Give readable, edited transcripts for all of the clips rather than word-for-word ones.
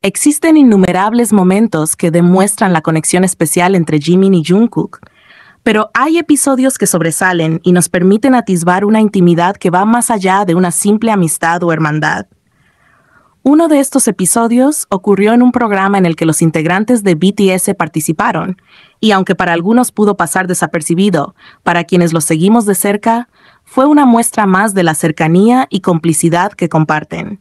Existen innumerables momentos que demuestran la conexión especial entre Jimin y Jungkook, pero hay episodios que sobresalen y nos permiten atisbar una intimidad que va más allá de una simple amistad o hermandad. Uno de estos episodios ocurrió en un programa en el que los integrantes de BTS participaron, y aunque para algunos pudo pasar desapercibido, para quienes los seguimos de cerca, fue una muestra más de la cercanía y complicidad que comparten.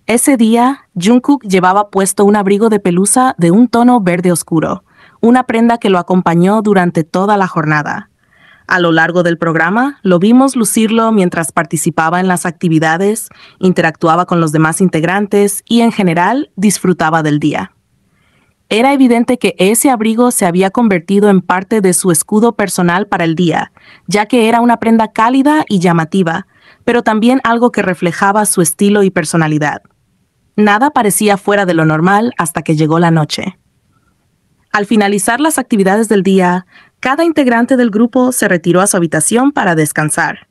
Ese día, Jungkook llevaba puesto un abrigo de pelusa de un tono verde oscuro, una prenda que lo acompañó durante toda la jornada. A lo largo del programa, lo vimos lucirlo mientras participaba en las actividades, interactuaba con los demás integrantes y, en general, disfrutaba del día. Era evidente que ese abrigo se había convertido en parte de su escudo personal para el día, ya que era una prenda cálida y llamativa, pero también algo que reflejaba su estilo y personalidad. Nada parecía fuera de lo normal hasta que llegó la noche. Al finalizar las actividades del día, cada integrante del grupo se retiró a su habitación para descansar.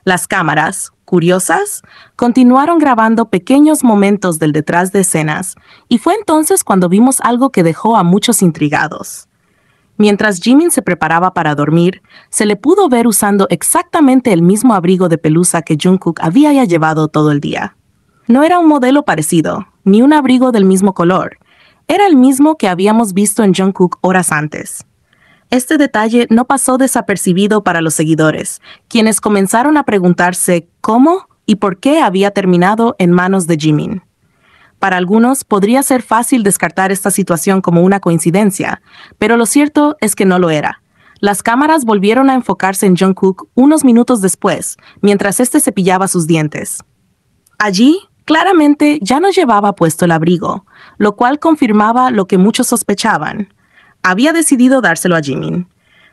Las cámaras, curiosas, continuaron grabando pequeños momentos del detrás de escenas, y fue entonces cuando vimos algo que dejó a muchos intrigados. Mientras Jimin se preparaba para dormir, se le pudo ver usando exactamente el mismo abrigo de pelusa que Jungkook había ya llevado todo el día. No era un modelo parecido, ni un abrigo del mismo color. Era el mismo que habíamos visto en Jungkook horas antes. Este detalle no pasó desapercibido para los seguidores, quienes comenzaron a preguntarse cómo y por qué había terminado en manos de Jimin. Para algunos podría ser fácil descartar esta situación como una coincidencia, pero lo cierto es que no lo era. Las cámaras volvieron a enfocarse en Jungkook unos minutos después, mientras este cepillaba sus dientes. Allí, claramente, ya no llevaba puesto el abrigo, lo cual confirmaba lo que muchos sospechaban. Había decidido dárselo a Jimin.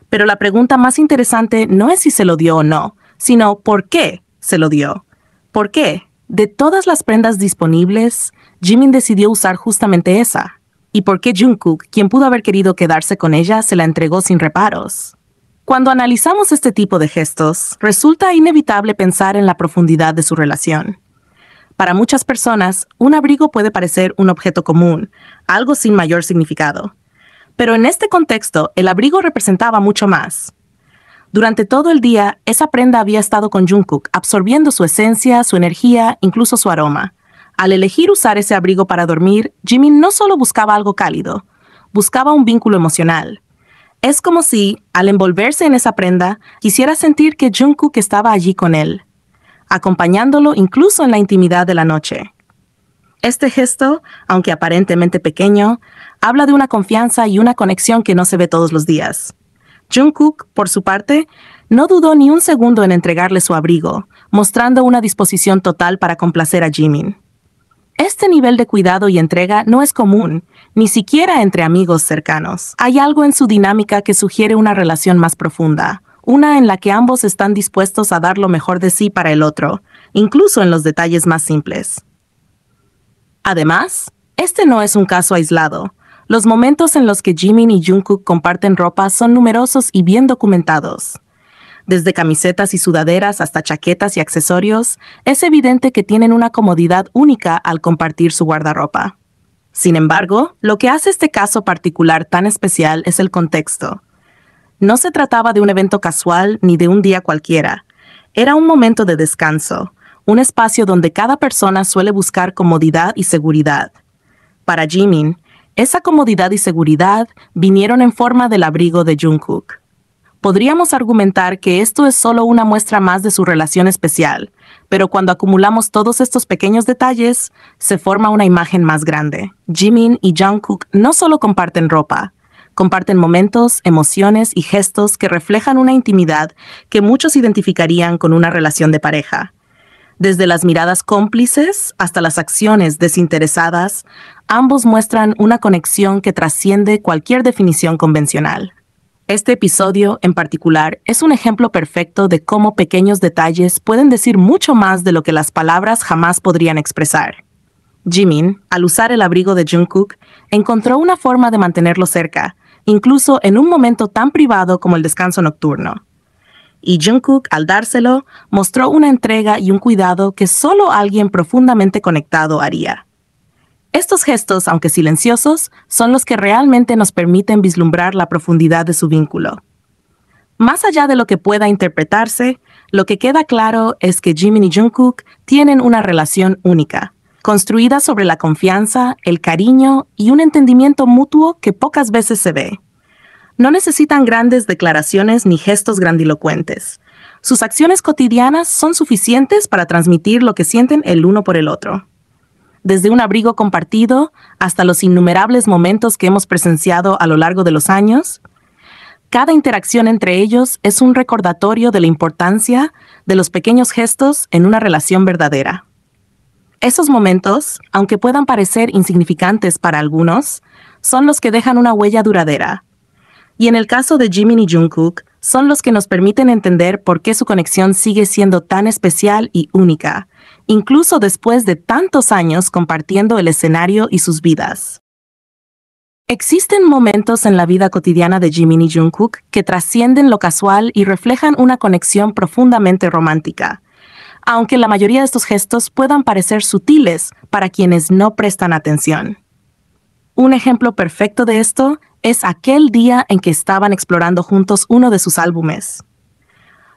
Pero la pregunta más interesante no es si se lo dio o no, sino ¿por qué se lo dio? ¿Por qué? De todas las prendas disponibles, Jimin decidió usar justamente esa. ¿Y por qué Jungkook, quien pudo haber querido quedarse con ella, se la entregó sin reparos? Cuando analizamos este tipo de gestos, resulta inevitable pensar en la profundidad de su relación. Para muchas personas, un abrigo puede parecer un objeto común, algo sin mayor significado. Pero en este contexto, el abrigo representaba mucho más. Durante todo el día, esa prenda había estado con Jungkook, absorbiendo su esencia, su energía, incluso su aroma. Al elegir usar ese abrigo para dormir, Jimin no solo buscaba algo cálido, buscaba un vínculo emocional. Es como si, al envolverse en esa prenda, quisiera sentir que Jungkook estaba allí con él, acompañándolo incluso en la intimidad de la noche. Este gesto, aunque aparentemente pequeño, habla de una confianza y una conexión que no se ve todos los días. Jungkook, por su parte, no dudó ni un segundo en entregarle su abrigo, mostrando una disposición total para complacer a Jimin. Este nivel de cuidado y entrega no es común, ni siquiera entre amigos cercanos. Hay algo en su dinámica que sugiere una relación más profunda, una en la que ambos están dispuestos a dar lo mejor de sí para el otro, incluso en los detalles más simples. Además, este no es un caso aislado. Los momentos en los que Jimin y Jungkook comparten ropa son numerosos y bien documentados. Desde camisetas y sudaderas hasta chaquetas y accesorios, es evidente que tienen una comodidad única al compartir su guardarropa. Sin embargo, lo que hace este caso particular tan especial es el contexto. No se trataba de un evento casual ni de un día cualquiera. Era un momento de descanso, un espacio donde cada persona suele buscar comodidad y seguridad. Para Jimin, esa comodidad y seguridad vinieron en forma del abrigo de Jungkook. Podríamos argumentar que esto es solo una muestra más de su relación especial, pero cuando acumulamos todos estos pequeños detalles, se forma una imagen más grande. Jimin y Jungkook no solo comparten ropa, comparten momentos, emociones y gestos que reflejan una intimidad que muchos identificarían con una relación de pareja. Desde las miradas cómplices hasta las acciones desinteresadas, ambos muestran una conexión que trasciende cualquier definición convencional. Este episodio, en particular, es un ejemplo perfecto de cómo pequeños detalles pueden decir mucho más de lo que las palabras jamás podrían expresar. Jimin, al usar el abrigo de Jungkook, encontró una forma de mantenerlo cerca, incluso en un momento tan privado como el descanso nocturno. Y Jungkook, al dárselo, mostró una entrega y un cuidado que solo alguien profundamente conectado haría. Estos gestos, aunque silenciosos, son los que realmente nos permiten vislumbrar la profundidad de su vínculo. Más allá de lo que pueda interpretarse, lo que queda claro es que Jimin y Jungkook tienen una relación única, construida sobre la confianza, el cariño y un entendimiento mutuo que pocas veces se ve. No necesitan grandes declaraciones ni gestos grandilocuentes. Sus acciones cotidianas son suficientes para transmitir lo que sienten el uno por el otro. Desde un abrigo compartido hasta los innumerables momentos que hemos presenciado a lo largo de los años, cada interacción entre ellos es un recordatorio de la importancia de los pequeños gestos en una relación verdadera. Esos momentos, aunque puedan parecer insignificantes para algunos, son los que dejan una huella duradera. Y en el caso de Jimin y Jungkook, son los que nos permiten entender por qué su conexión sigue siendo tan especial y única, incluso después de tantos años compartiendo el escenario y sus vidas. Existen momentos en la vida cotidiana de Jimin y Jungkook que trascienden lo casual y reflejan una conexión profundamente romántica, aunque la mayoría de estos gestos puedan parecer sutiles para quienes no prestan atención. Un ejemplo perfecto de esto es aquel día en que estaban explorando juntos uno de sus álbumes.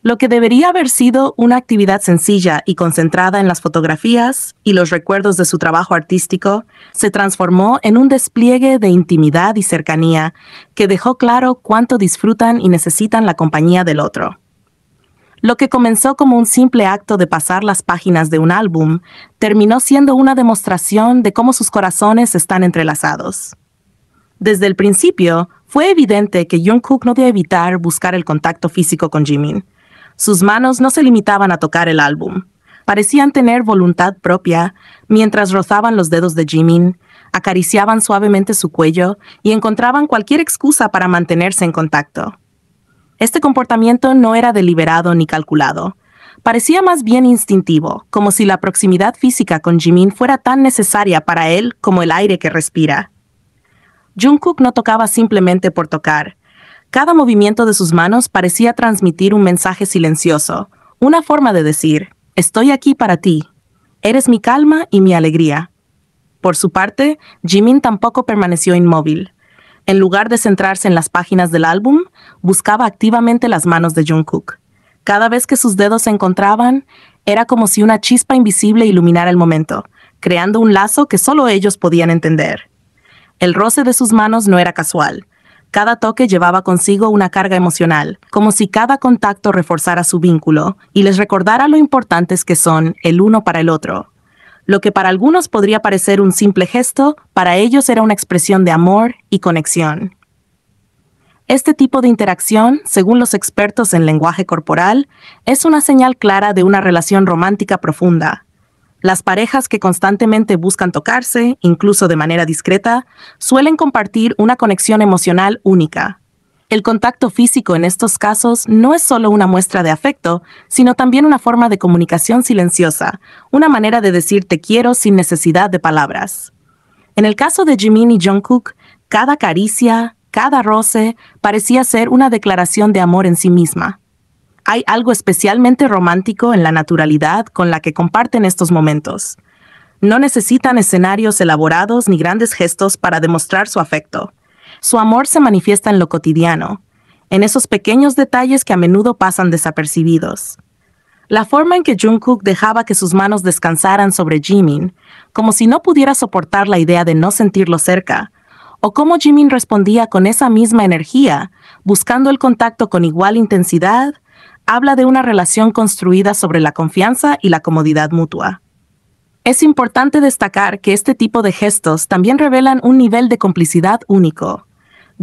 Lo que debería haber sido una actividad sencilla y concentrada en las fotografías y los recuerdos de su trabajo artístico, se transformó en un despliegue de intimidad y cercanía que dejó claro cuánto disfrutan y necesitan la compañía del otro. Lo que comenzó como un simple acto de pasar las páginas de un álbum, terminó siendo una demostración de cómo sus corazones están entrelazados. Desde el principio, fue evidente que Jungkook no debía evitar buscar el contacto físico con Jimin. Sus manos no se limitaban a tocar el álbum. Parecían tener voluntad propia mientras rozaban los dedos de Jimin, acariciaban suavemente su cuello y encontraban cualquier excusa para mantenerse en contacto. Este comportamiento no era deliberado ni calculado. Parecía más bien instintivo, como si la proximidad física con Jimin fuera tan necesaria para él como el aire que respira. Jungkook no tocaba simplemente por tocar. Cada movimiento de sus manos parecía transmitir un mensaje silencioso, una forma de decir, estoy aquí para ti, eres mi calma y mi alegría. Por su parte, Jimin tampoco permaneció inmóvil. En lugar de centrarse en las páginas del álbum, buscaba activamente las manos de Jungkook. Cada vez que sus dedos se encontraban, era como si una chispa invisible iluminara el momento, creando un lazo que solo ellos podían entender. El roce de sus manos no era casual. Cada toque llevaba consigo una carga emocional, como si cada contacto reforzara su vínculo y les recordara lo importantes que son el uno para el otro. Lo que para algunos podría parecer un simple gesto, para ellos era una expresión de amor y conexión. Este tipo de interacción, según los expertos en lenguaje corporal, es una señal clara de una relación romántica profunda. Las parejas que constantemente buscan tocarse, incluso de manera discreta, suelen compartir una conexión emocional única. El contacto físico en estos casos no es solo una muestra de afecto, sino también una forma de comunicación silenciosa, una manera de decir te quiero sin necesidad de palabras. En el caso de Jimin y Jungkook, cada caricia, cada roce parecía ser una declaración de amor en sí misma. Hay algo especialmente romántico en la naturalidad con la que comparten estos momentos. No necesitan escenarios elaborados ni grandes gestos para demostrar su afecto. Su amor se manifiesta en lo cotidiano, en esos pequeños detalles que a menudo pasan desapercibidos. La forma en que Jungkook dejaba que sus manos descansaran sobre Jimin, como si no pudiera soportar la idea de no sentirlo cerca, o cómo Jimin respondía con esa misma energía, buscando el contacto con igual intensidad, habla de una relación construida sobre la confianza y la comodidad mutua. Es importante destacar que este tipo de gestos también revelan un nivel de complicidad único.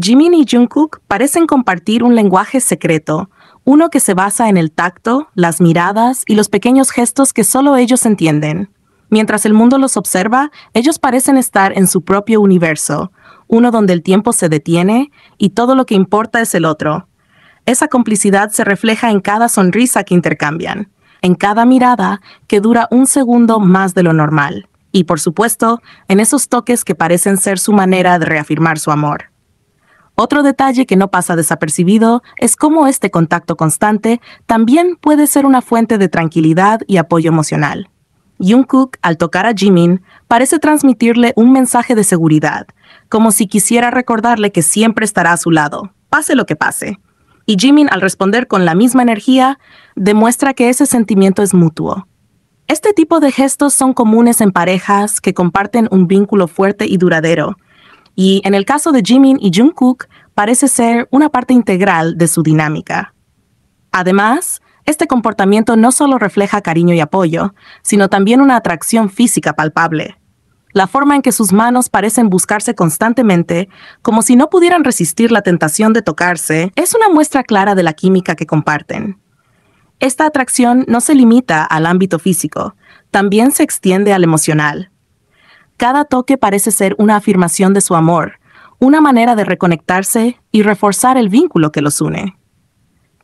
Jimin y Jungkook parecen compartir un lenguaje secreto, uno que se basa en el tacto, las miradas y los pequeños gestos que solo ellos entienden. Mientras el mundo los observa, ellos parecen estar en su propio universo, uno donde el tiempo se detiene y todo lo que importa es el otro. Esa complicidad se refleja en cada sonrisa que intercambian, en cada mirada que dura un segundo más de lo normal, y por supuesto, en esos toques que parecen ser su manera de reafirmar su amor. Otro detalle que no pasa desapercibido es cómo este contacto constante también puede ser una fuente de tranquilidad y apoyo emocional. Jungkook, al tocar a Jimin, parece transmitirle un mensaje de seguridad, como si quisiera recordarle que siempre estará a su lado, pase lo que pase. Y Jimin, al responder con la misma energía, demuestra que ese sentimiento es mutuo. Este tipo de gestos son comunes en parejas que comparten un vínculo fuerte y duradero, y en el caso de Jimin y Jungkook, parece ser una parte integral de su dinámica. Además, este comportamiento no solo refleja cariño y apoyo, sino también una atracción física palpable. La forma en que sus manos parecen buscarse constantemente, como si no pudieran resistir la tentación de tocarse, es una muestra clara de la química que comparten. Esta atracción no se limita al ámbito físico, también se extiende al emocional. Cada toque parece ser una afirmación de su amor, una manera de reconectarse y reforzar el vínculo que los une.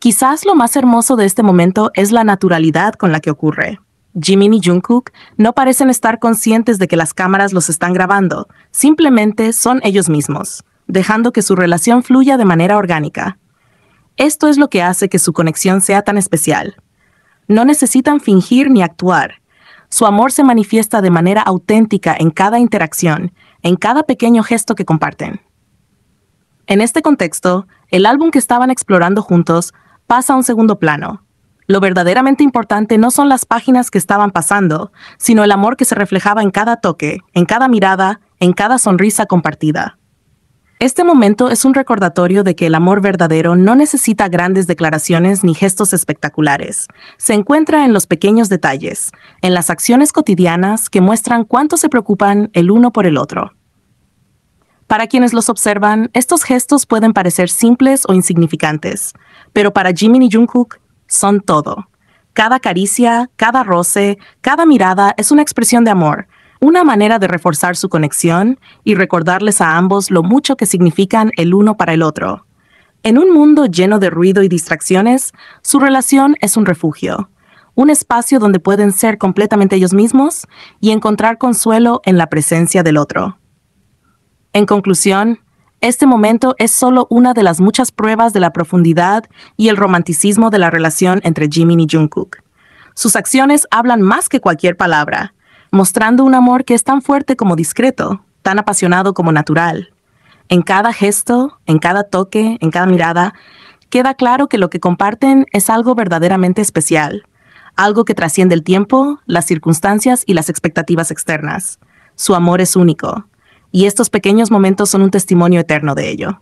Quizás lo más hermoso de este momento es la naturalidad con la que ocurre. Jimin y Jungkook no parecen estar conscientes de que las cámaras los están grabando, simplemente son ellos mismos, dejando que su relación fluya de manera orgánica. Esto es lo que hace que su conexión sea tan especial. No necesitan fingir ni actuar. Su amor se manifiesta de manera auténtica en cada interacción, en cada pequeño gesto que comparten. En este contexto, el álbum que estaban explorando juntos pasa a un segundo plano. Lo verdaderamente importante no son las páginas que estaban pasando, sino el amor que se reflejaba en cada toque, en cada mirada, en cada sonrisa compartida. Este momento es un recordatorio de que el amor verdadero no necesita grandes declaraciones ni gestos espectaculares. Se encuentra en los pequeños detalles, en las acciones cotidianas que muestran cuánto se preocupan el uno por el otro. Para quienes los observan, estos gestos pueden parecer simples o insignificantes, pero para Jimin y Jungkook son todo. Cada caricia, cada roce, cada mirada es una expresión de amor, una manera de reforzar su conexión y recordarles a ambos lo mucho que significan el uno para el otro. En un mundo lleno de ruido y distracciones, su relación es un refugio, un espacio donde pueden ser completamente ellos mismos y encontrar consuelo en la presencia del otro. En conclusión, este momento es solo una de las muchas pruebas de la profundidad y el romanticismo de la relación entre Jimin y Jungkook. Sus acciones hablan más que cualquier palabra, mostrando un amor que es tan fuerte como discreto, tan apasionado como natural. En cada gesto, en cada toque, en cada mirada, queda claro que lo que comparten es algo verdaderamente especial, algo que trasciende el tiempo, las circunstancias y las expectativas externas. Su amor es único. Y estos pequeños momentos son un testimonio eterno de ello.